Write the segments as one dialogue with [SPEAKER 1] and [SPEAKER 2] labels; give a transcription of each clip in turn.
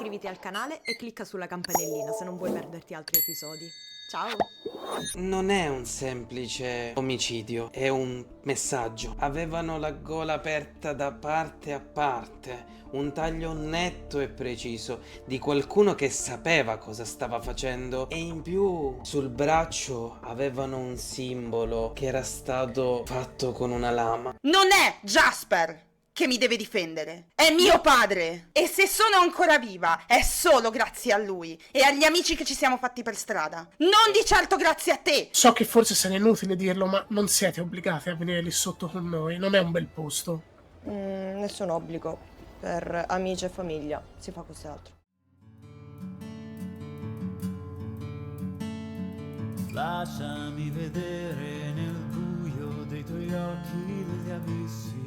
[SPEAKER 1] iscriviti al canale e clicca sulla campanellina se non vuoi perderti altri episodi. Ciao!
[SPEAKER 2] Non è un semplice omicidio, è un messaggio. Avevano la gola aperta da parte a parte, un taglio netto e preciso di qualcuno che sapeva cosa stava facendo e in più sul braccio avevano un simbolo che era stato fatto con una lama.
[SPEAKER 3] Non è Jasper che mi deve difendere, è mio padre, e se sono ancora viva è solo grazie a lui e agli amici che ci siamo fatti per strada, non di certo grazie a te.
[SPEAKER 4] So che forse sarà inutile dirlo, ma non siete obbligati a venire lì sotto con noi, non è un bel posto.
[SPEAKER 5] Nessun obbligo. Per amici e famiglia si fa cos'altro.
[SPEAKER 6] Lasciami vedere nel buio dei tuoi occhi degli abissi.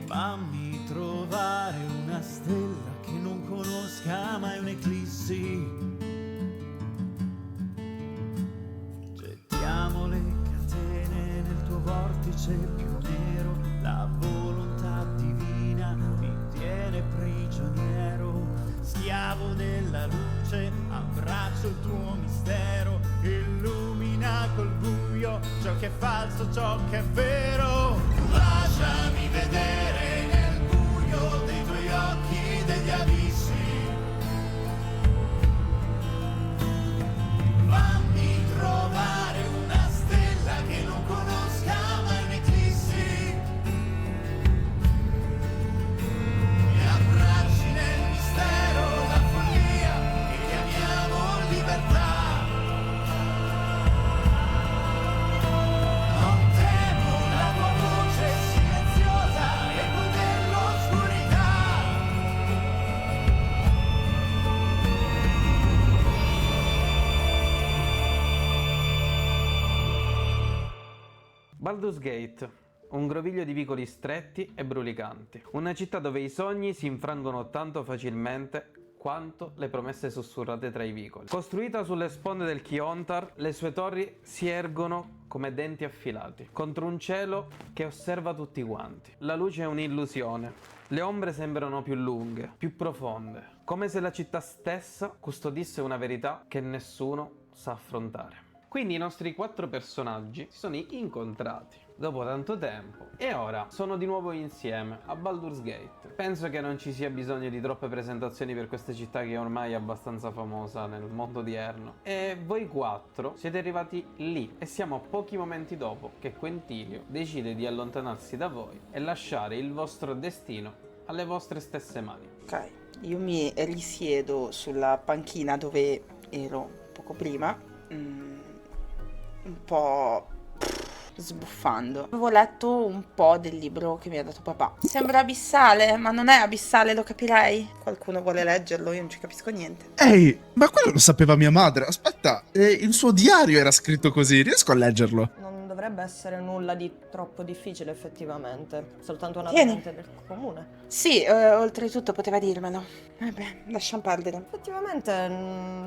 [SPEAKER 6] Fammi trovare una stella che non conosca mai un'eclissi. Gettiamo le catene nel tuo vortice più nero. La volontà divina mi tiene prigioniero. Schiavo della luce, abbraccio il tuo mistero. Illumina col buio ciò che è falso, ciò che è vero. Lasciami vedere nel buio dei tuoi occhi degli abissi. Fammi trovare una stella che non conosca mai un'eclissi. Mi abbracci nel mistero, la follia che chiamiamo libertà. Non temo la tua voce silenziosa, eco dell'oscurità.
[SPEAKER 2] Baldur's Gate, un groviglio di vicoli stretti e brulicanti. Una città dove i sogni si infrangono tanto facilmente quanto le promesse sussurrate tra i vicoli. Costruita sulle sponde del Kiontar, le sue torri si ergono come denti affilati, contro un cielo che osserva tutti quanti. La luce è un'illusione. Le ombre sembrano più lunghe, più profonde, come se la città stessa custodisse una verità che nessuno sa affrontare. Quindi i nostri 4 personaggi si sono incontrati dopo tanto tempo e ora sono di nuovo insieme a Baldur's Gate. Penso che non ci sia bisogno di troppe presentazioni per questa città che ormai è abbastanza famosa nel mondo odierno. E voi 4 siete arrivati lì e siamo a pochi momenti dopo che Quentilio decide di allontanarsi da voi e lasciare il vostro destino alle vostre stesse mani.
[SPEAKER 3] Ok, io mi risiedo sulla panchina dove ero poco prima, un po' sbuffando. Avevo letto un po' del libro che mi ha dato papà. Sembra abissale, ma non è abissale, lo capirei. Qualcuno vuole leggerlo, io non ci capisco niente.
[SPEAKER 7] Ehi, ma quello lo sapeva mia madre. Aspetta, il suo diario era scritto così, riesco a leggerlo.
[SPEAKER 5] Non dovrebbe essere nulla di troppo difficile effettivamente, soltanto una
[SPEAKER 3] Tieni.
[SPEAKER 5] mente del comune.
[SPEAKER 3] Sì, oltretutto poteva dirmelo. Vabbè, lasciamo perdere.
[SPEAKER 5] Effettivamente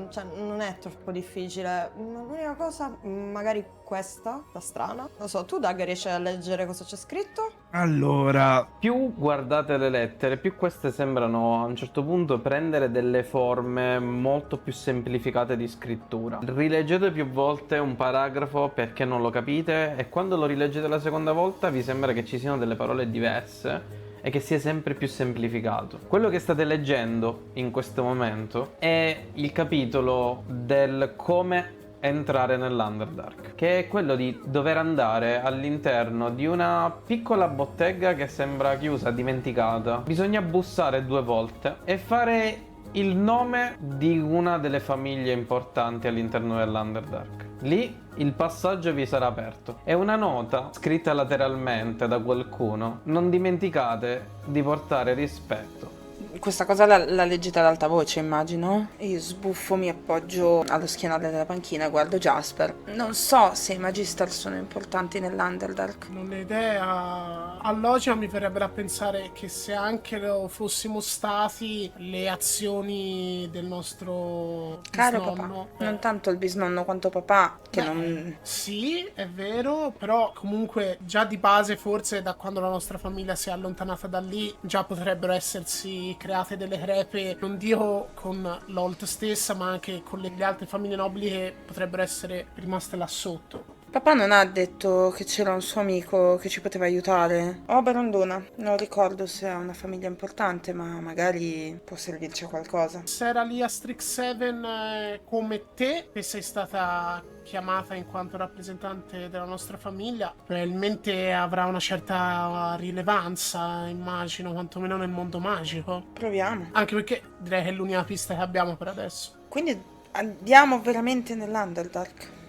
[SPEAKER 5] cioè, non è troppo difficile. L'unica cosa, magari questa, la strana. Non so, tu Doug riesci a leggere cosa c'è scritto?
[SPEAKER 7] Allora,
[SPEAKER 2] Più guardate le lettere, più queste sembrano a un certo punto prendere delle forme molto più semplificate di scrittura. Rileggete più volte un paragrafo perché non lo capite e quando lo rileggete la seconda volta vi sembra che ci siano delle parole diverse e che sia sempre più semplificato. Quello che state leggendo in questo momento è il capitolo del come entrare nell'Underdark, che è quello di dover andare all'interno di una piccola bottega che sembra chiusa, dimenticata. Bisogna bussare 2 volte e fare il nome di una delle famiglie importanti all'interno dell'Underdark. Lì il passaggio vi sarà aperto. È una nota scritta lateralmente da qualcuno: non dimenticate di portare rispetto
[SPEAKER 3] questa cosa la leggete ad alta voce, immagino. Io sbuffo, mi appoggio allo schienale della panchina e guardo Jasper. Non so se i Magister sono importanti nell'Underdark.
[SPEAKER 4] Non ho idea. A logica mi verrebbe da pensare che se anche lo fossimo stati, le azioni del nostro
[SPEAKER 3] Caro
[SPEAKER 4] bisnonno,
[SPEAKER 3] papà, non tanto il bisnonno quanto papà, che non...
[SPEAKER 4] Sì, è vero, però comunque già di base forse da quando la nostra famiglia si è allontanata da lì già potrebbero essersi create delle crepe, non dico con l'Holt stessa, ma anche con le altre famiglie nobili che potrebbero essere rimaste là sotto.
[SPEAKER 3] Papà non ha detto che c'era un suo amico che ci poteva aiutare. Barondona, non ricordo se ha una famiglia importante, ma magari può servirci a qualcosa.
[SPEAKER 4] Se era lì a Strixhaven come te, che sei stata chiamata in quanto rappresentante della nostra famiglia, probabilmente avrà una certa rilevanza, immagino, quantomeno nel mondo magico.
[SPEAKER 3] Proviamo.
[SPEAKER 4] Anche perché direi che è l'unica pista che abbiamo per adesso.
[SPEAKER 3] Quindi andiamo veramente nell'Underdark.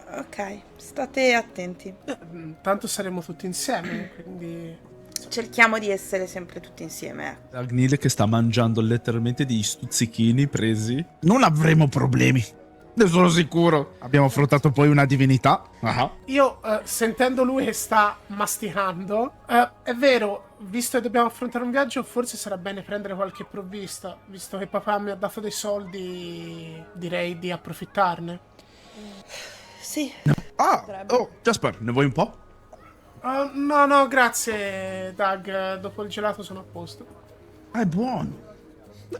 [SPEAKER 3] Ok, state attenti.
[SPEAKER 4] Tanto saremo tutti insieme, quindi...
[SPEAKER 3] Cerchiamo di essere sempre tutti insieme.
[SPEAKER 7] Agnile che sta mangiando letteralmente degli stuzzichini presi. Non avremo problemi. Ne sono sicuro. Abbiamo affrontato poi una divinità. Ah.
[SPEAKER 4] Io, sentendo lui che sta masticando, è vero, visto che dobbiamo affrontare un viaggio, forse sarà bene prendere qualche provvista. Visto che papà mi ha dato dei soldi, direi di approfittarne.
[SPEAKER 3] Sì.
[SPEAKER 7] Oh, Jasper, ne vuoi un po'?
[SPEAKER 4] No, grazie, Doug. Dopo il gelato sono a posto.
[SPEAKER 7] È buono.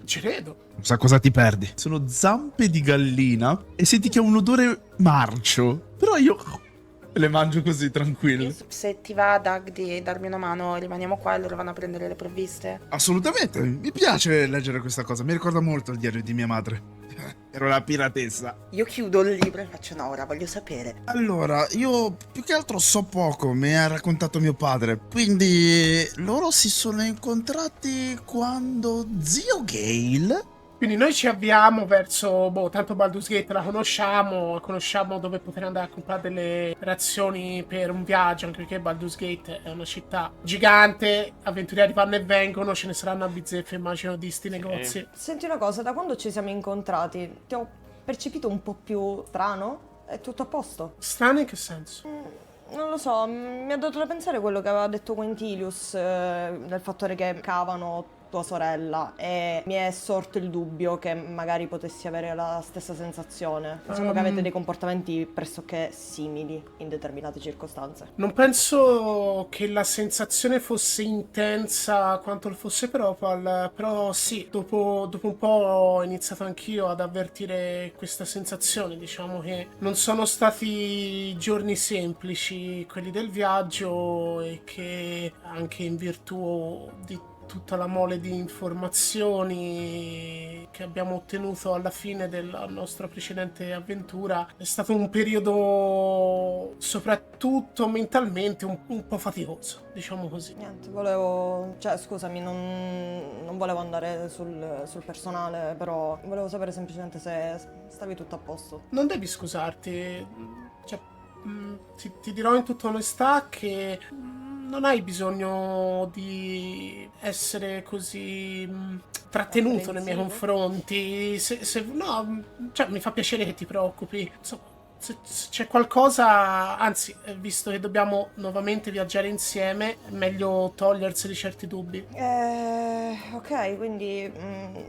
[SPEAKER 4] Ci credo.
[SPEAKER 7] Non sa cosa ti perdi. Sono zampe di gallina e senti che ha un odore marcio. Però io le mangio così, tranquillo.
[SPEAKER 3] Se ti va, Doug, di darmi una mano, rimaniamo qua e loro vanno a prendere le provviste.
[SPEAKER 7] Assolutamente. Mi piace leggere questa cosa. Mi ricorda molto il diario di mia madre. Ero la piratessa.
[SPEAKER 3] Io chiudo il libro e faccio no, ora voglio sapere.
[SPEAKER 7] Allora, io più che altro so poco, mi ha raccontato mio padre. Quindi loro si sono incontrati quando zio Gale...
[SPEAKER 4] Quindi noi ci avviamo verso, tanto Baldur's Gate la conosciamo dove poter andare a comprare delle razioni per un viaggio, anche perché Baldur's Gate è una città gigante, avventurieri vanno e vengono, ce ne saranno a bizzeffe, immagino, di sti negozi.
[SPEAKER 5] Senti una cosa, da quando ci siamo incontrati, ti ho percepito un po' più strano? È tutto a posto?
[SPEAKER 4] Strano in che senso?
[SPEAKER 5] Non lo so, mi ha dato da pensare quello che aveva detto Quintilius, del fattore che cavano tua sorella, e mi è sorto il dubbio che magari potessi avere la stessa sensazione. Diciamo che avete dei comportamenti pressoché simili in determinate circostanze.
[SPEAKER 4] Non penso che la sensazione fosse intensa quanto lo fosse Propal, però sì, dopo un po' ho iniziato anch'io ad avvertire questa sensazione. Diciamo che non sono stati giorni semplici quelli del viaggio e che anche in virtù di tutta la mole di informazioni che abbiamo ottenuto alla fine della nostra precedente avventura è stato un periodo soprattutto mentalmente un po' faticoso, diciamo così.
[SPEAKER 5] Niente, scusami, non volevo andare sul personale, però volevo sapere semplicemente se stavi tutto a posto.
[SPEAKER 4] Non devi scusarti, cioè, ti dirò in tutta onestà che non hai bisogno di essere così trattenuto nei miei confronti. No, cioè, mi fa piacere che ti preoccupi. Insomma, se c'è qualcosa, anzi, visto che dobbiamo nuovamente viaggiare insieme, è meglio toglierseli certi dubbi.
[SPEAKER 5] Ok, quindi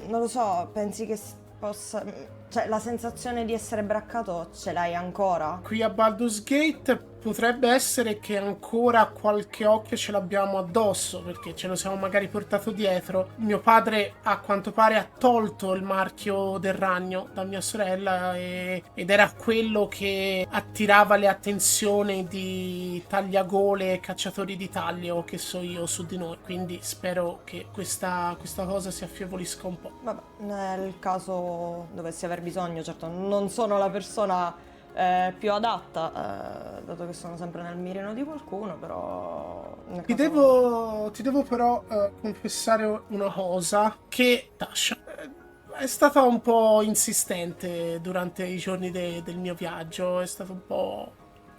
[SPEAKER 5] non lo so, pensi che possa... Cioè, la sensazione di essere braccato ce l'hai ancora?
[SPEAKER 4] Qui a Baldur's Gate potrebbe essere che ancora qualche occhio ce l'abbiamo addosso, perché ce lo siamo magari portato dietro. Mio padre, a quanto pare, ha tolto il marchio del ragno da mia sorella ed era quello che attirava le attenzioni di tagliagole e cacciatori di taglio che so io su di noi. Quindi spero che questa cosa si affievolisca un po'.
[SPEAKER 5] Vabbè, nel caso dovessi aver bisogno, certo non sono la persona più adatta, dato che sono sempre nel mirino di qualcuno, però...
[SPEAKER 4] Ti devo però confessare una cosa, che Tasha è stata un po' insistente durante i giorni del mio viaggio, è stata un po'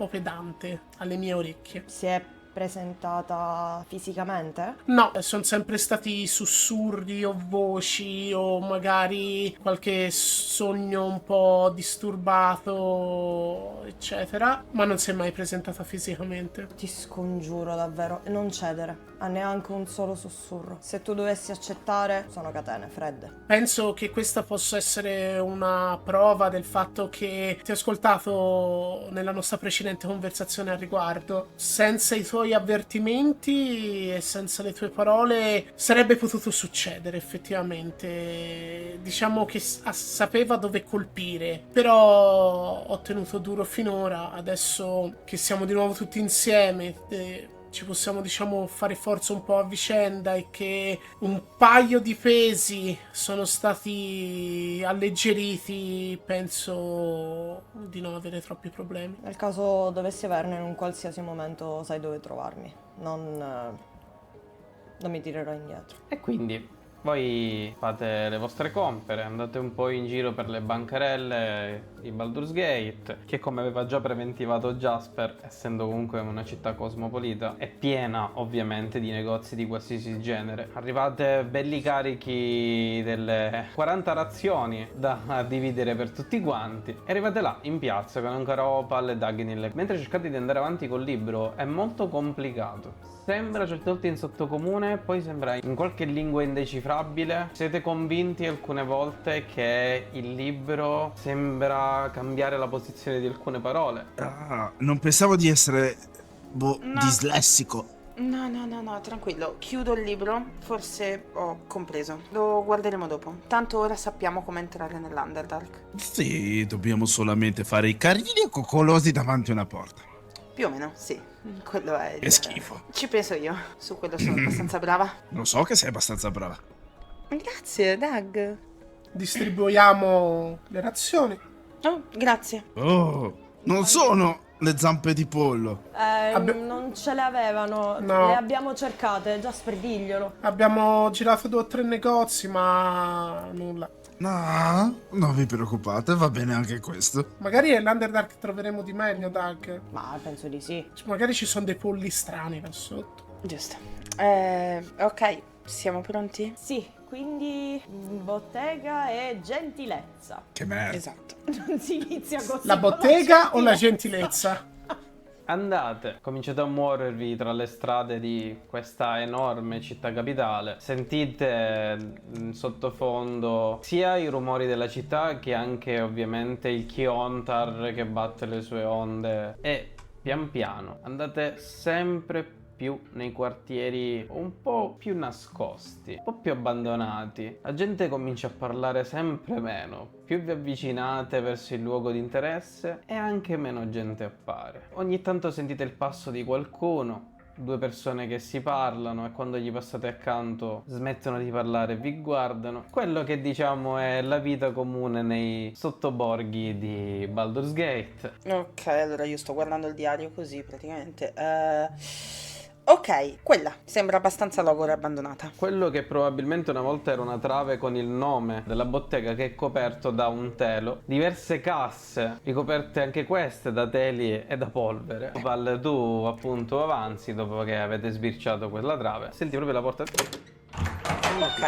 [SPEAKER 4] pedante alle mie orecchie.
[SPEAKER 5] Si è presentata fisicamente?
[SPEAKER 4] No, sono sempre stati sussurri o voci o magari qualche sogno un po' disturbato, eccetera, ma non si è mai presentata fisicamente.
[SPEAKER 5] Ti scongiuro davvero, non cedere a neanche un solo sussurro. Se tu dovessi accettare, sono catene fredde.
[SPEAKER 4] Penso che questa possa essere una prova del fatto che ti ho ascoltato nella nostra precedente conversazione al riguardo. Senza i tuoi avvertimenti e senza le tue parole sarebbe potuto succedere effettivamente. Diciamo che sapeva dove colpire, però ho tenuto duro finora. Adesso che siamo di nuovo tutti insieme, ci possiamo, diciamo, fare forza un po' a vicenda e che un paio di pesi sono stati alleggeriti, penso di non avere troppi problemi.
[SPEAKER 5] Nel caso dovessi averne in un qualsiasi momento, sai dove trovarmi. Non mi tirerò indietro.
[SPEAKER 2] E quindi voi fate le vostre compere, andate un po' in giro per le bancarelle di Baldur's Gate, che come aveva già preventivato Jasper, essendo comunque una città cosmopolita, è piena ovviamente di negozi di qualsiasi genere. Arrivate belli carichi delle 40 razioni da dividere per tutti quanti e arrivate là in piazza con ancora Opal e Dagnil. Mentre cercate di andare avanti col libro è molto complicato. Sembra certe volte in sottocomune, poi sembra in qualche lingua indecifrabile. Siete convinti alcune volte che il libro sembra cambiare la posizione di alcune parole.
[SPEAKER 7] Ah, non pensavo di essere
[SPEAKER 3] No.
[SPEAKER 7] dislessico.
[SPEAKER 3] No, tranquillo. Chiudo il libro, forse ho compreso. Lo guarderemo dopo. Tanto ora sappiamo come entrare nell'Underdark.
[SPEAKER 7] Sì, dobbiamo solamente fare i carini e coccolosi davanti a una porta.
[SPEAKER 3] Più o meno, sì. Quello è...
[SPEAKER 7] Che schifo.
[SPEAKER 3] Ci penso io. Su quello sono abbastanza brava.
[SPEAKER 7] Lo so che sei abbastanza brava.
[SPEAKER 3] Grazie, Doug.
[SPEAKER 4] Distribuiamo le razioni.
[SPEAKER 3] Oh, grazie.
[SPEAKER 7] Oh, non sono le zampe di pollo.
[SPEAKER 5] Non ce le avevano.
[SPEAKER 4] No.
[SPEAKER 5] Le abbiamo cercate, Jasper, diglielo.
[SPEAKER 4] Abbiamo girato 2 o 3 negozi, ma nulla.
[SPEAKER 7] No, non vi preoccupate, va bene anche questo.
[SPEAKER 4] Magari nell'Underdark troveremo di meglio, Doug.
[SPEAKER 5] Ma penso di sì.
[SPEAKER 4] Magari ci sono dei polli strani là sotto.
[SPEAKER 3] Giusto. Ok, siamo pronti?
[SPEAKER 5] Sì, quindi bottega e gentilezza.
[SPEAKER 7] Che merda.
[SPEAKER 3] Esatto.
[SPEAKER 5] Non si inizia così.
[SPEAKER 4] La
[SPEAKER 5] con
[SPEAKER 4] bottega o la
[SPEAKER 5] gentilezza?
[SPEAKER 4] gentilezza?
[SPEAKER 2] Andate, cominciate a muovervi tra le strade di questa enorme città capitale. Sentite in sottofondo sia i rumori della città che anche ovviamente il Kiontar che batte le sue onde. E pian piano andate sempre più nei quartieri un po' più nascosti, un po' più abbandonati. La gente comincia a parlare sempre meno. Più vi avvicinate verso il luogo di interesse e anche meno gente appare. Ogni tanto sentite il passo di qualcuno, 2 persone che si parlano e quando gli passate accanto smettono di parlare e vi guardano. Quello che diciamo è la vita comune nei sottoborghi di Baldur's Gate.
[SPEAKER 3] Ok, allora io sto guardando il diario così praticamente. Ok, quella sembra abbastanza logora e abbandonata.
[SPEAKER 2] Quello che probabilmente una volta era una trave con il nome della bottega che è coperto da un telo, diverse casse ricoperte anche queste da teli e da polvere. Val, tu appunto avanzi dopo che avete sbirciato quella trave, senti proprio la porta.
[SPEAKER 3] Ok,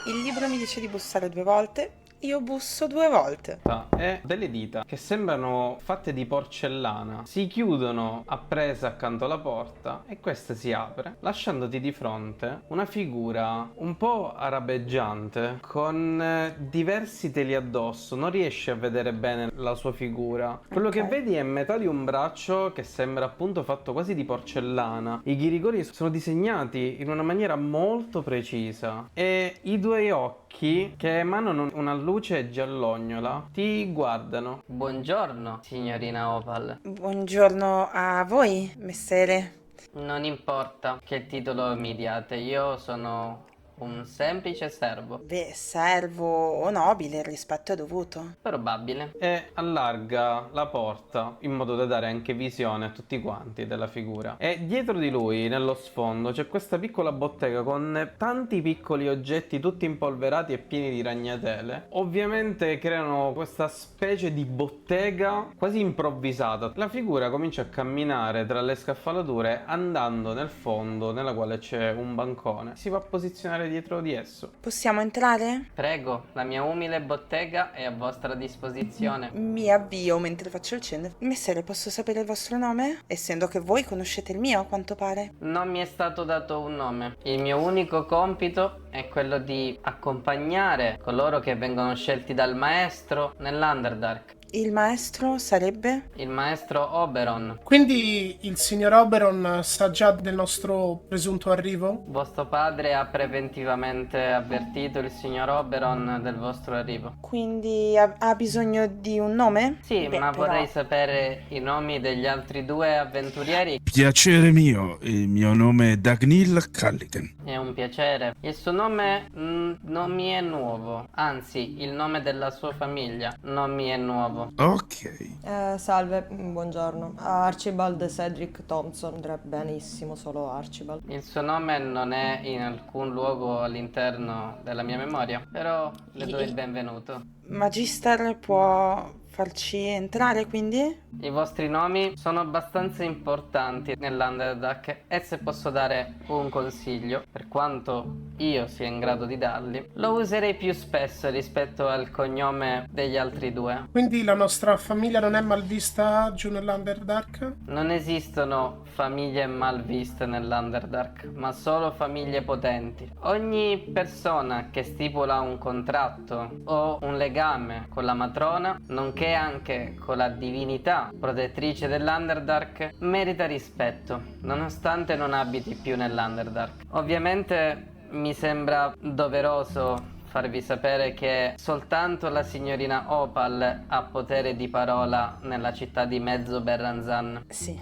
[SPEAKER 3] il libro mi dice di bussare 2 volte. Io busso 2 volte.
[SPEAKER 2] E delle dita che sembrano fatte di porcellana si chiudono a presa accanto alla porta e questa si apre lasciandoti di fronte una figura un po' arabeggiante con diversi teli addosso. Non riesci a vedere bene la sua figura. Quello che vedi è metà di un braccio che sembra appunto fatto quasi di porcellana. I ghirigori sono disegnati in una maniera molto precisa e i 2 occhi che emanano una luce giallognola ti guardano.
[SPEAKER 8] Buongiorno, signorina Opal.
[SPEAKER 3] Buongiorno a voi, messere.
[SPEAKER 8] Non importa che titolo mi diate, io sono un semplice servo.
[SPEAKER 3] Beh, servo o nobile, il rispetto è dovuto.
[SPEAKER 8] Probabile.
[SPEAKER 2] E allarga la porta in modo da dare anche visione a tutti quanti della figura. E dietro di lui, nello sfondo, c'è questa piccola bottega con tanti piccoli oggetti tutti impolverati e pieni di ragnatele. Ovviamente creano questa specie di bottega quasi improvvisata. La figura comincia a camminare tra le scaffalature andando nel fondo, nella quale c'è un bancone. Si va a posizionare dietro di esso.
[SPEAKER 3] Possiamo entrare?
[SPEAKER 8] Prego, la mia umile bottega è a vostra disposizione.
[SPEAKER 3] Mi avvio mentre faccio il cenno. Messere, posso sapere il vostro nome? Essendo che voi conoscete il mio, a quanto pare.
[SPEAKER 8] Non mi è stato dato un nome. Il mio unico compito è quello di accompagnare coloro che vengono scelti dal maestro nell'Underdark.
[SPEAKER 3] Il maestro sarebbe?
[SPEAKER 8] Il maestro Oberon.
[SPEAKER 4] Quindi il signor Oberon sa già del nostro presunto arrivo?
[SPEAKER 8] Vostro padre ha preventivamente avvertito il signor Oberon del vostro arrivo.
[SPEAKER 3] Quindi ha bisogno di un nome?
[SPEAKER 8] Sì,
[SPEAKER 3] Beh,
[SPEAKER 8] ma
[SPEAKER 3] però-
[SPEAKER 8] vorrei sapere i nomi degli altri due avventurieri.
[SPEAKER 7] Piacere mio, il mio nome è Dagnil Callaghan.
[SPEAKER 8] È un piacere. Il suo nome non mi è nuovo. Anzi, il nome della sua famiglia non mi è nuovo.
[SPEAKER 7] Ok.
[SPEAKER 5] Salve, buongiorno. Archibald Cedric Thompson, andrebbe benissimo solo Archibald.
[SPEAKER 8] Il suo nome non è in alcun luogo all'interno della mia memoria, però le do il benvenuto.
[SPEAKER 3] Magister può farci entrare, quindi?
[SPEAKER 8] I vostri nomi sono abbastanza importanti nell'Underdark e se posso dare un consiglio, per quanto io sia in grado di darli, lo userei più spesso rispetto al cognome degli altri due.
[SPEAKER 4] Quindi la nostra famiglia non è malvista giù nell'Underdark?
[SPEAKER 8] Non esistono famiglie malviste nell'Underdark, ma solo famiglie potenti. Ogni persona che stipula un contratto o un legame con la matrona, nonché anche con la divinità protettrice dell'Underdark, merita rispetto, nonostante non abiti più nell'Underdark. Ovviamente mi sembra doveroso farvi sapere che soltanto la signorina Opal ha potere di parola nella città di Mezzo Berranzan.
[SPEAKER 3] Sì,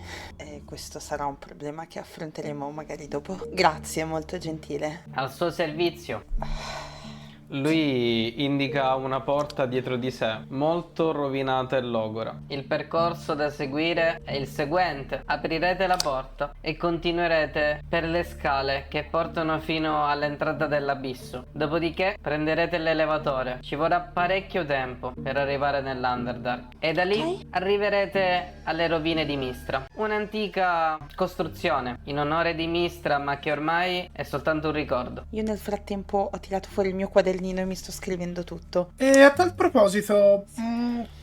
[SPEAKER 3] questo sarà un problema che affronteremo magari dopo. Grazie, molto gentile.
[SPEAKER 8] Al suo servizio.
[SPEAKER 2] Lui indica una porta dietro di sé, molto rovinata e logora.
[SPEAKER 8] Il percorso da seguire è il seguente. Aprirete la porta e continuerete per le scale che portano fino all'entrata dell'abisso. Dopodiché prenderete l'elevatore. Ci vorrà parecchio tempo per arrivare nell'Underdark. E da lì arriverete alle rovine di Mistra. Un'antica costruzione in onore di Mistra, ma che ormai è soltanto un ricordo.
[SPEAKER 3] Io nel frattempo ho tirato fuori il mio quadernino e mi sto scrivendo tutto.
[SPEAKER 4] E a tal proposito,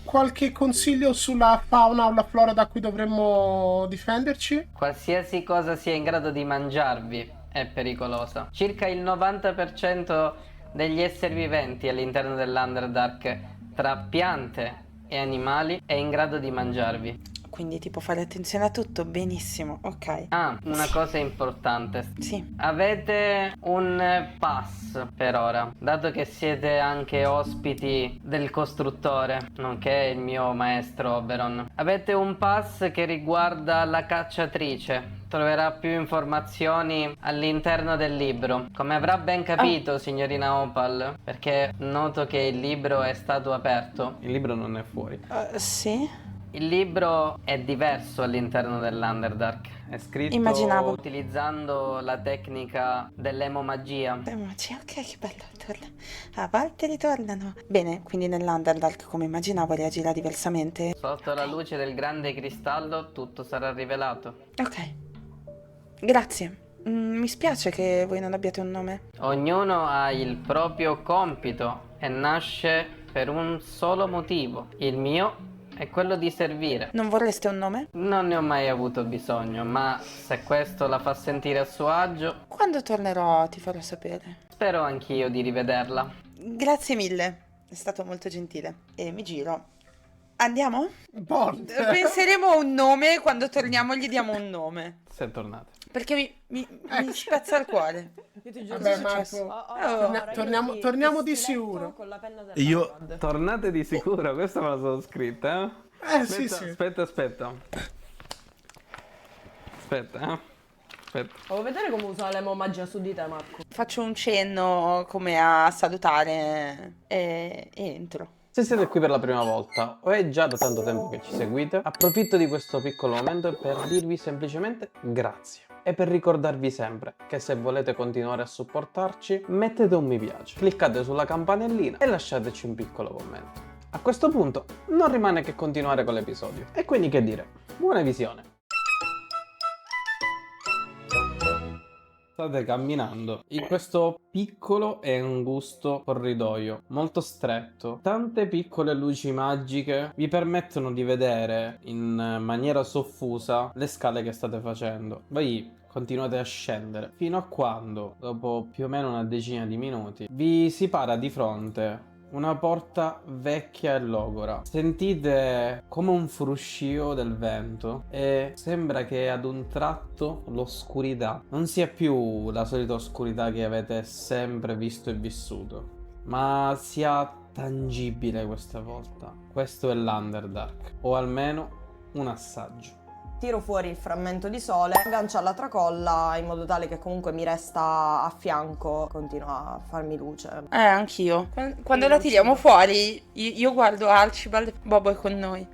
[SPEAKER 4] qualche consiglio sulla fauna o la flora da cui dovremmo difenderci?
[SPEAKER 8] Qualsiasi cosa sia in grado di mangiarvi è pericolosa. Circa il 90% degli esseri viventi all'interno dell'Underdark, tra piante e animali, è in grado di mangiarvi.
[SPEAKER 3] Quindi tipo fare attenzione a tutto, benissimo, ok.
[SPEAKER 8] Ah, una cosa importante.
[SPEAKER 3] Sì.
[SPEAKER 8] Avete un pass per ora, dato che siete anche ospiti del costruttore, nonché il mio maestro Oberon. Avete un pass che riguarda la cacciatrice. Troverà più informazioni all'interno del libro. Come avrà ben capito, signorina Opal, perché noto che il libro è stato aperto.
[SPEAKER 2] Il libro non è fuori.
[SPEAKER 3] Sì?
[SPEAKER 8] Il libro è diverso all'interno dell'Underdark.
[SPEAKER 2] È scritto
[SPEAKER 3] Immaginavo.
[SPEAKER 8] Utilizzando la tecnica dell'emomagia.
[SPEAKER 3] Magia, ok, che bello, torna. A volte ritornano. Bene, quindi nell'Underdark, come immaginavo, reagirà diversamente.
[SPEAKER 8] Sotto la luce del grande cristallo tutto sarà rivelato.
[SPEAKER 3] Ok. Grazie. Mi spiace che voi non abbiate un nome.
[SPEAKER 8] Ognuno ha il proprio compito e nasce per un solo motivo. Il mio è quello di servire.
[SPEAKER 3] Non vorreste un nome?
[SPEAKER 8] Non ne ho mai avuto bisogno, ma se questo la fa sentire a suo agio,
[SPEAKER 3] Quando tornerò ti farò sapere.
[SPEAKER 8] spero anch'io di rivederla.
[SPEAKER 3] Grazie mille, è stato molto gentile. E mi giro. Andiamo?
[SPEAKER 4] Bond.
[SPEAKER 3] Penseremo a un nome, quando torniamo gli diamo un nome.
[SPEAKER 2] Se tornate.
[SPEAKER 3] Perché mi spezza il cuore.
[SPEAKER 5] Io ti giuro,
[SPEAKER 4] Vabbè,
[SPEAKER 3] Cosa è successo?
[SPEAKER 4] Marco, torniamo di sicuro.
[SPEAKER 5] con la penna del
[SPEAKER 7] Io-
[SPEAKER 5] Bard.
[SPEAKER 2] Tornate di sicuro, questa me la sono scritta,
[SPEAKER 4] Sì, sì.
[SPEAKER 2] Aspetta. Aspetta, Aspetta.
[SPEAKER 5] Vuoi vedere come useremo magia su di te, Marco?
[SPEAKER 3] Faccio un cenno come a salutare e entro.
[SPEAKER 2] Se siete qui per la prima volta o è già da tanto tempo che ci seguite, approfitto di questo piccolo momento per dirvi semplicemente grazie. E per ricordarvi sempre che se volete continuare a supportarci, mettete un mi piace, cliccate sulla campanellina e lasciateci un piccolo commento. A questo punto non rimane che continuare con l'episodio. E quindi che dire, buona visione! State camminando in questo piccolo e angusto corridoio molto stretto. Tante piccole luci magiche vi permettono di vedere in maniera soffusa le scale che state facendo. Voi continuate a scendere fino a quando, dopo più o meno una decina di minuti, vi si para di fronte una porta vecchia e logora. Sentite come un fruscio del vento e sembra che ad un tratto l'oscurità non sia più la solita oscurità che avete sempre visto e vissuto, ma sia tangibile questa volta. Questo è l'Underdark, o almeno un assaggio.
[SPEAKER 5] Tiro fuori il frammento di sole, aggancio alla tracolla in modo tale che comunque mi resta a fianco, continua a farmi luce.
[SPEAKER 3] Anch'io. Quando la tiriamo fuori, io guardo Archibald. Bobo è con noi.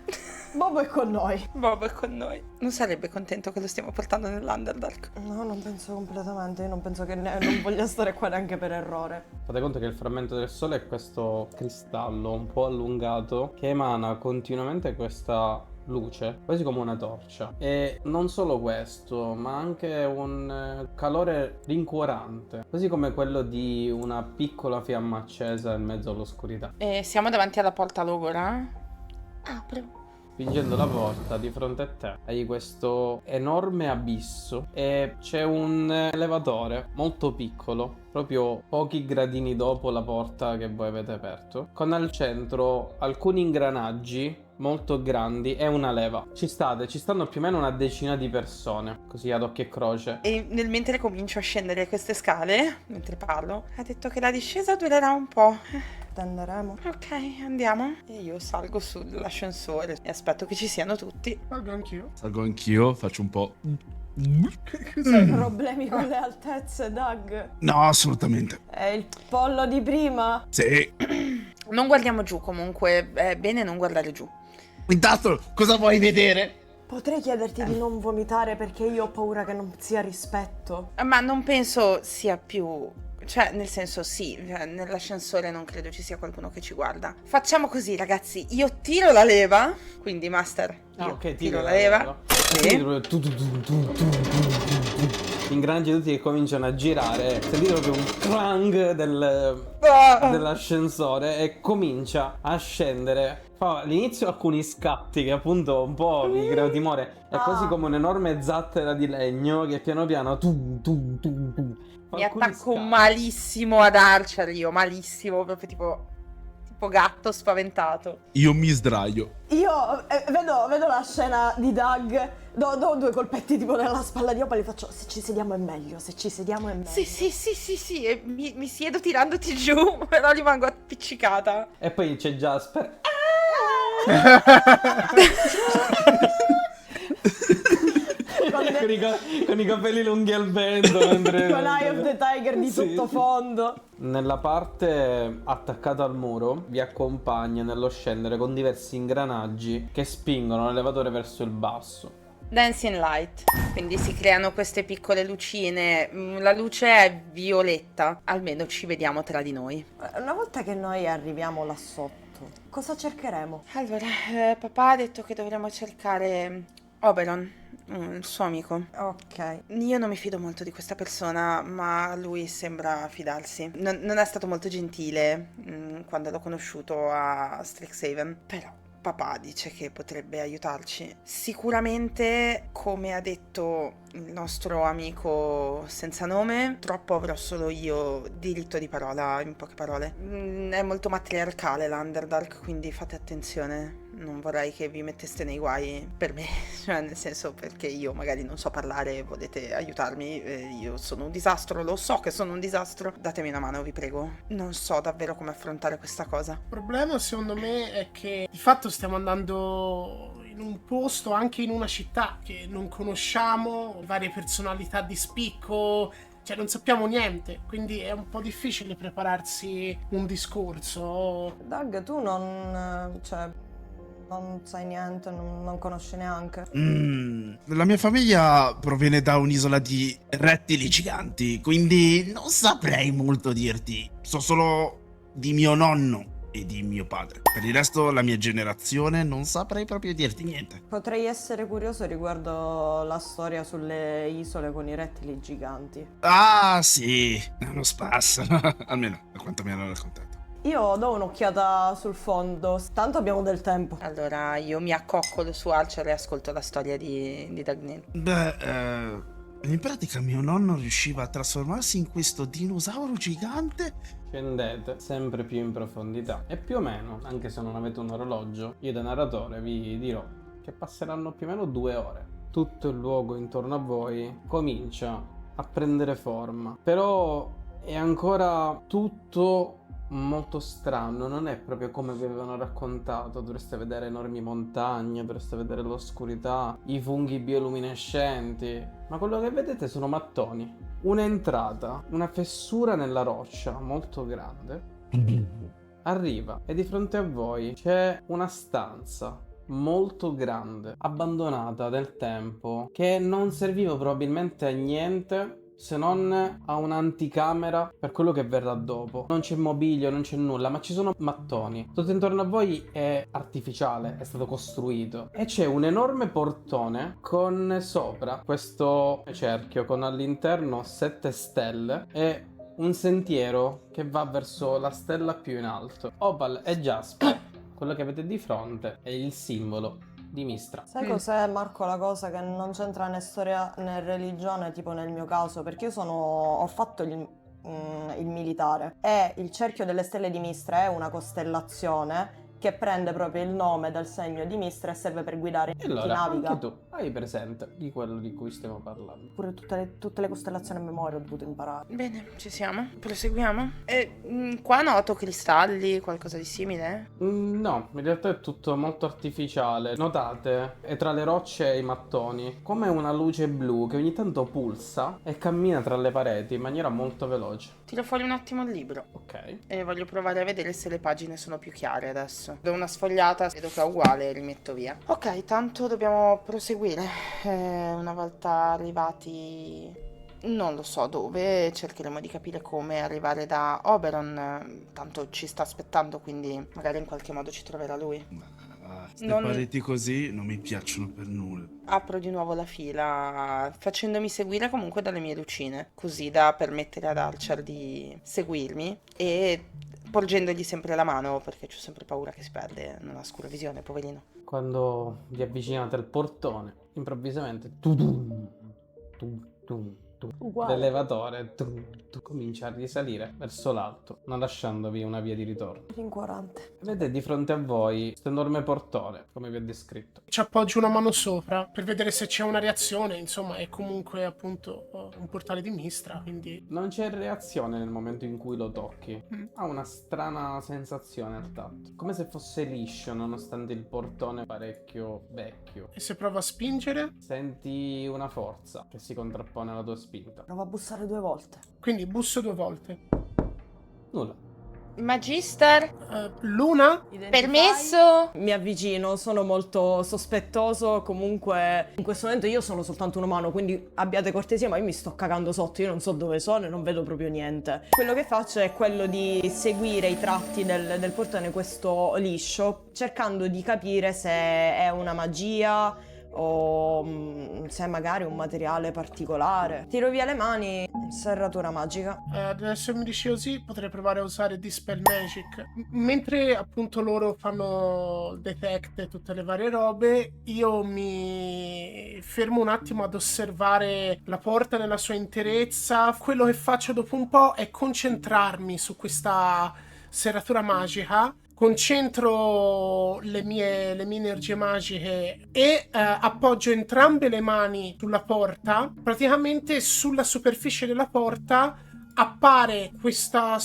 [SPEAKER 5] Bobo è con noi.
[SPEAKER 3] Bobo è con noi. Non sarebbe contento che lo stiamo portando nell'Underdark?
[SPEAKER 5] No, non penso completamente, io non penso che non voglia stare qua neanche per errore.
[SPEAKER 2] Fate conto che il frammento del sole è questo cristallo un po' allungato che emana continuamente questa luce, quasi come una torcia. E non solo questo, ma anche un calore rincuorante, quasi come quello di una piccola fiamma accesa in mezzo all'oscurità.
[SPEAKER 3] Siamo davanti alla porta logora. Apro.
[SPEAKER 2] Spingendo la porta di fronte a te hai questo enorme abisso e c'è un elevatore molto piccolo, proprio pochi gradini dopo la porta che voi avete aperto, con al centro alcuni ingranaggi molto grandi e una leva. Ci stanno più o meno una decina di persone, così ad occhio e croce.
[SPEAKER 3] E mentre comincio a scendere queste scale, mentre parlo, ha detto che la discesa durerà un po'.
[SPEAKER 5] Tenderemo.
[SPEAKER 3] Ok, andiamo. E io salgo sull'ascensore e aspetto che ci siano tutti.
[SPEAKER 4] Salgo anch'io.
[SPEAKER 7] Salgo anch'io, faccio un po'.
[SPEAKER 5] Problemi con le altezze, Doug?
[SPEAKER 7] No, assolutamente.
[SPEAKER 5] È il pollo di prima?
[SPEAKER 7] Sì.
[SPEAKER 3] Non guardiamo giù comunque, è bene non guardare giù.
[SPEAKER 7] Intanto, cosa vuoi vedere?
[SPEAKER 5] Potrei chiederti di non vomitare perché io ho paura che non sia rispetto.
[SPEAKER 3] Ma non penso sia più... Cioè, nel senso, sì, nell'ascensore non credo ci sia qualcuno che ci guarda. Facciamo così, ragazzi, io tiro la leva, quindi Master, io tiro la leva. Sì.
[SPEAKER 2] Gli ingranaggi tutti che cominciano a girare, sentite proprio un clang dell'ascensore e comincia a scendere. Fa all'inizio alcuni scatti che appunto un po' vi creo timore. È quasi come un'enorme zattera di legno che piano piano
[SPEAKER 3] Mi attacco malissimo ad Archer, io malissimo, proprio tipo gatto spaventato.
[SPEAKER 7] Io mi sdraio.
[SPEAKER 5] Io vedo la scena di Doug, do due colpetti tipo nella spalla di Opa e gli faccio se ci sediamo è meglio, se ci sediamo è meglio.
[SPEAKER 3] Sì, e mi siedo tirandoti giù, però rimango appiccicata.
[SPEAKER 2] E poi c'è Jasper. Con i capelli lunghi al vento mentre...
[SPEAKER 5] Con Eye of the Tiger di sottofondo.
[SPEAKER 2] Nella parte attaccata al muro vi accompagna nello scendere con diversi ingranaggi che spingono l'elevatore verso il basso.
[SPEAKER 3] Dancing light, quindi si creano queste piccole lucine, la luce è violetta, almeno ci vediamo tra di noi.
[SPEAKER 5] Una volta che noi arriviamo là sotto, cosa cercheremo?
[SPEAKER 3] Allora, papà ha detto che dovremmo cercare Oberon, il suo amico.
[SPEAKER 5] Ok.
[SPEAKER 3] Io non mi fido molto di questa persona, ma lui sembra fidarsi. Non è stato molto gentile quando l'ho conosciuto a Strixhaven, però papà dice che potrebbe aiutarci. Sicuramente, come ha detto il nostro amico senza nome, troppo avrò solo io diritto di parola, in poche parole. È molto matriarcale l'Underdark, quindi fate attenzione. Non vorrei che vi metteste nei guai per me, cioè nel senso perché io magari non so parlare e volete aiutarmi, io sono un disastro, lo so che sono un disastro, datemi una mano vi prego, non so davvero come affrontare questa cosa.
[SPEAKER 4] Il problema secondo me è che di fatto stiamo andando in in un posto, anche in una città che non conosciamo, varie personalità di spicco, cioè non sappiamo niente, quindi è un po' difficile prepararsi un discorso.
[SPEAKER 5] Doug, tu non sai niente, non conosci neanche.
[SPEAKER 7] La mia famiglia proviene da un'isola di rettili giganti, quindi non saprei molto dirti. So solo di mio nonno e di mio padre. Per il resto, la mia generazione, non saprei proprio dirti niente.
[SPEAKER 5] Potrei essere curioso riguardo la storia sulle isole con i rettili giganti.
[SPEAKER 7] Ah, sì, è uno spasso. Almeno, da quanto mi hanno raccontato.
[SPEAKER 5] Io do un'occhiata sul fondo, tanto abbiamo del tempo.
[SPEAKER 3] Allora io mi accoccolo su Archer e ascolto la storia di Dagnino.
[SPEAKER 7] Beh, in pratica mio nonno riusciva a trasformarsi in questo dinosauro gigante.
[SPEAKER 2] Scendete sempre più in profondità e più o meno, anche se non avete un orologio, io da narratore vi dirò che passeranno più o meno 2 ore. Tutto il luogo intorno a voi comincia a prendere forma, però è ancora tutto molto strano, non è proprio come vi avevano raccontato. Dovreste vedere enormi montagne, dovreste vedere l'oscurità, i funghi bioluminescenti, ma quello che vedete sono mattoni, un'entrata, una fessura nella roccia molto grande arriva e di fronte a voi c'è una stanza molto grande, abbandonata nel tempo, che non serviva probabilmente a niente se non a un'anticamera per quello che verrà dopo. Non c'è mobilio, non c'è nulla, ma ci sono mattoni. Tutto intorno a voi è artificiale, è stato costruito. E c'è un enorme portone con sopra questo cerchio con all'interno 7 stelle e un sentiero che va verso la stella più in alto. Opal e Jasper, quello che avete di fronte è il simbolo di Mistra.
[SPEAKER 5] Sai cos'è, Marco, la cosa che non c'entra né storia né religione, tipo nel mio caso? Perché io ho fatto il militare e il cerchio delle stelle di Mistra è una costellazione che prende proprio il nome dal segno di Mistra e serve per guidare
[SPEAKER 2] E
[SPEAKER 5] chi
[SPEAKER 2] allora,
[SPEAKER 5] naviga.
[SPEAKER 2] anche tu hai presente di quello di cui stiamo parlando.
[SPEAKER 5] Pure tutte le costellazioni a memoria ho dovuto imparare.
[SPEAKER 3] Bene, ci siamo? Proseguiamo? Qua noto cristalli, qualcosa di simile?
[SPEAKER 2] No, in realtà è tutto molto artificiale. Notate, è tra le rocce e i mattoni, come una luce blu che ogni tanto pulsa e cammina tra le pareti in maniera molto veloce.
[SPEAKER 3] Tiro fuori un attimo il libro
[SPEAKER 2] Ok.
[SPEAKER 3] e voglio provare a vedere se le pagine sono più chiare adesso. Do una sfogliata, vedo che è uguale e rimetto via. Ok, tanto dobbiamo proseguire. Una volta arrivati, non lo so dove, cercheremo di capire come arrivare da Oberon. Tanto ci sta aspettando, quindi magari in qualche modo ci troverà lui.
[SPEAKER 7] Queste
[SPEAKER 3] Non-
[SPEAKER 7] pareti così non mi piacciono per nulla.
[SPEAKER 3] Apro di nuovo la fila, facendomi seguire comunque dalle mie lucine, così da permettere ad Archer di seguirmi e porgendogli sempre la mano, perché c'ho sempre paura che si perde, non ha scura visione, poverino.
[SPEAKER 2] Quando vi avvicinate al portone, improvvisamente tudum, tum, tum, tum,
[SPEAKER 5] Uguale.
[SPEAKER 2] l'elevatore comincia a risalire verso l'alto, non lasciandovi una via di ritorno.
[SPEAKER 5] Rincuorante.
[SPEAKER 2] Vedete di fronte a voi questo enorme portone, come vi ho descritto.
[SPEAKER 4] Ci appoggio una mano sopra per vedere se c'è una reazione, insomma è comunque appunto un portale di Mistra, quindi...
[SPEAKER 2] Non c'è reazione nel momento in cui lo tocchi. Ha una strana sensazione al tatto, come se fosse liscio nonostante il portone parecchio vecchio.
[SPEAKER 4] E se provo a spingere?
[SPEAKER 2] Senti una forza che si contrappone alla tua spinta.
[SPEAKER 5] Prova a bussare 2 volte.
[SPEAKER 4] Quindi busso 2 volte.
[SPEAKER 2] Nulla.
[SPEAKER 3] Magister,
[SPEAKER 4] Luna?
[SPEAKER 3] permesso?
[SPEAKER 5] Mi avvicino, sono molto sospettoso, comunque in questo momento io sono soltanto un umano, quindi abbiate cortesia, ma io mi sto cagando sotto, io non so dove sono e non vedo proprio niente. Quello che faccio è quello di seguire i tratti del portone, questo liscio, cercando di capire se è una magia o se è magari un materiale particolare. Tiro via le mani, serratura magica.
[SPEAKER 4] Adesso mi dici così, potrei provare a usare Dispel Magic. Mentre appunto loro fanno detect e tutte le varie robe, io mi fermo un attimo ad osservare la porta nella sua interezza. Quello che faccio dopo un po' è concentrarmi su questa serratura magica. Concentro le mie energie magiche e appoggio entrambe le mani sulla porta. Praticamente sulla superficie della porta appare questa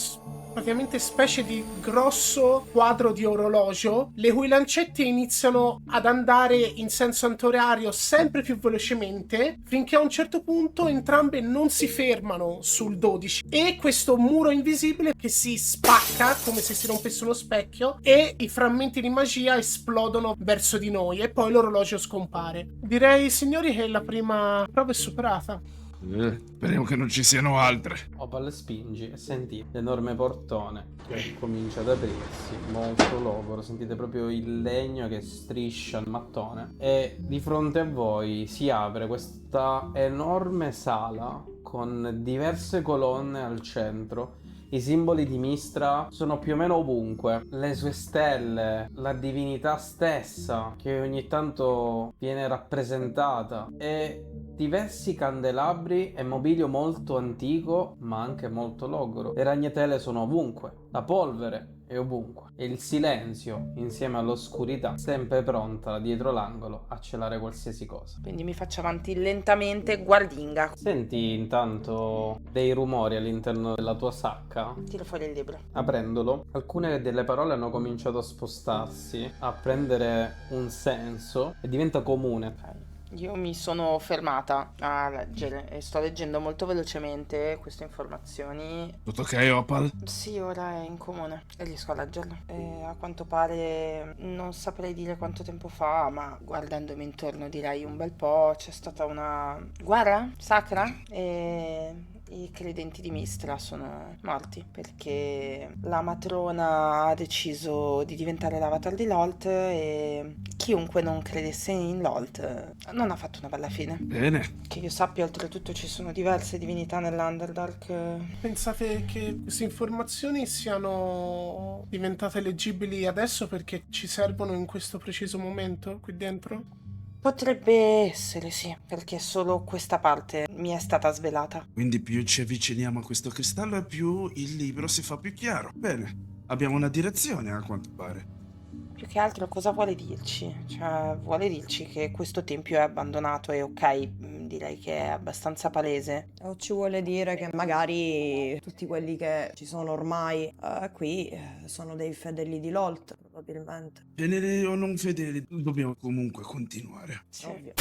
[SPEAKER 4] praticamente specie di grosso quadro di orologio, le cui lancette iniziano ad andare in senso antorario sempre più velocemente, finché a un certo punto entrambe non si fermano sul 12 e questo muro invisibile che si spacca come se si rompesse uno specchio e i frammenti di magia esplodono verso di noi e poi l'orologio scompare. Direi, signori, che la prima prova è superata.
[SPEAKER 7] Speriamo che non ci siano altre.
[SPEAKER 2] Opal spingi e senti l'enorme portone che comincia ad aprirsi, molto logoro, sentite proprio il legno che striscia il mattone e di fronte a voi si apre questa enorme sala con diverse colonne al centro. I simboli di Mistra sono più o meno ovunque, le sue stelle, la divinità stessa che ogni tanto viene rappresentata e diversi candelabri e mobilio molto antico ma anche molto logoro. Le ragnatele sono ovunque, la polvere è ovunque e il silenzio insieme all'oscurità sempre pronta dietro l'angolo a celare qualsiasi cosa.
[SPEAKER 3] Quindi mi faccio avanti lentamente, guardinga.
[SPEAKER 2] Senti intanto dei rumori all'interno della tua sacca.
[SPEAKER 3] Tiro fuori il libro.
[SPEAKER 2] Aprendolo, alcune delle parole hanno cominciato a spostarsi, a prendere un senso e diventa comune.
[SPEAKER 3] Ok. Io mi sono fermata a leggere e sto leggendo molto velocemente queste informazioni.
[SPEAKER 7] Tutto ok, Opal?
[SPEAKER 3] Sì, ora è in comune e riesco a leggerlo. E a quanto pare non saprei dire quanto tempo fa, ma guardandomi intorno direi un bel po', c'è stata una guerra sacra e i credenti di Mistra sono morti perché la matrona ha deciso di diventare l'avatar di Lolt e chiunque non credesse in Lolt non ha fatto una bella fine.
[SPEAKER 7] Bene.
[SPEAKER 3] Che io sappia, oltretutto ci sono diverse divinità nell'Underdark.
[SPEAKER 4] Pensate che queste informazioni siano diventate leggibili adesso perché ci servono in questo preciso momento qui dentro?
[SPEAKER 3] Potrebbe essere, sì, perché solo questa parte mi è stata svelata.
[SPEAKER 7] Quindi più ci avviciniamo a questo cristallo e più il libro si fa più chiaro. Bene, abbiamo una direzione a quanto pare.
[SPEAKER 3] Più che altro cosa vuole dirci? Cioè, vuole dirci che questo tempio è abbandonato e ok, direi che è abbastanza palese.
[SPEAKER 5] O ci vuole dire che magari tutti quelli che ci sono ormai qui sono dei fedeli di Lolt, probabilmente.
[SPEAKER 7] Fedeli o non fedeli, dobbiamo comunque continuare.
[SPEAKER 3] Sì.
[SPEAKER 5] Ovvio.